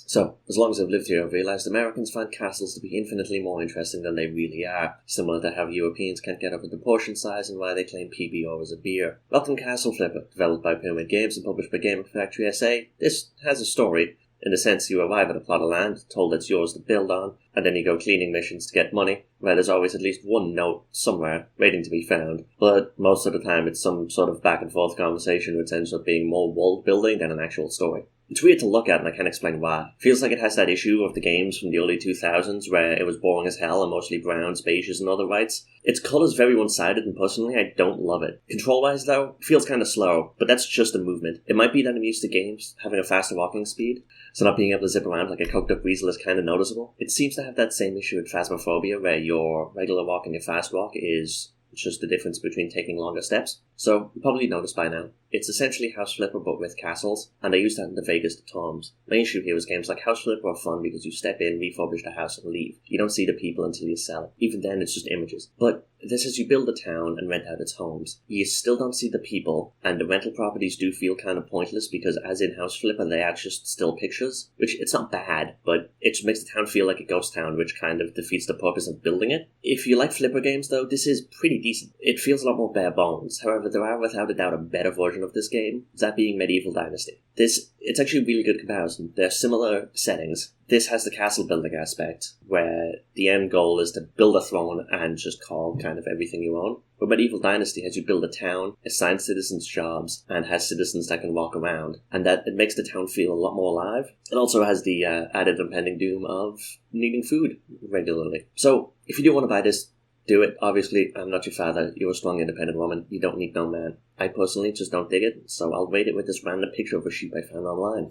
So, as long as I've lived here, I've realised Americans find castles to be infinitely more interesting than they really are, similar to how Europeans can't get over the portion size and why they claim PBR as a beer. Welcome Castle Flipper, developed by Pyramid Games and published by Game Factory SA. This has a story. In a sense, you arrive at a plot of land, told it's yours to build on, and then you go cleaning missions to get money, where there's always at least one note somewhere waiting to be found, but most of the time it's some sort of back and forth conversation which ends up being more world building than an actual story. It's weird to look at and I can't explain why. Feels like it has that issue of the games from the early 2000s where it was boring as hell and mostly browns, beiges and other whites. Its colour's very one-sided and personally I don't love it. Control-wise though, it feels kinda slow, but that's just the movement. It might be that I'm used to games having a faster walking speed, so not being able to zip around like a coked up weasel is kinda noticeable. It seems to have that same issue with Phasmophobia where your regular walk and your fast walk is just the difference between taking longer steps. So, you probably noticed by now, it's essentially House Flipper but with castles, and I use that in the vaguest of terms. My issue here is games like House Flipper are fun because you step in, refurbish the house, and leave. You don't see the people until you sell it. Even then, it's just images. But this is you build a town and rent out its homes. You still don't see the people, and the rental properties do feel kind of pointless because as in House Flipper, they are just still pictures, which it's not bad, but it just makes the town feel like a ghost town, which kind of defeats the purpose of building it. If you like Flipper games though, this is pretty decent. It feels a lot more bare bones. However, there are without a doubt a better version of this game, that being Medieval Dynasty. It's actually a really good comparison. They're similar settings. This has the castle building aspect, where the end goal is to build a throne and just call kind of everything you own. But Medieval Dynasty has you build a town, assign citizens jobs, and has citizens that can walk around, and that it makes the town feel a lot more alive. It also has the added impending doom of needing food regularly. So, if you do want to buy this, do it. Obviously, I'm not your father. You're a strong, independent woman. You don't need no man. I personally just don't dig it, so I'll rate it with this random picture of a sheep I found online.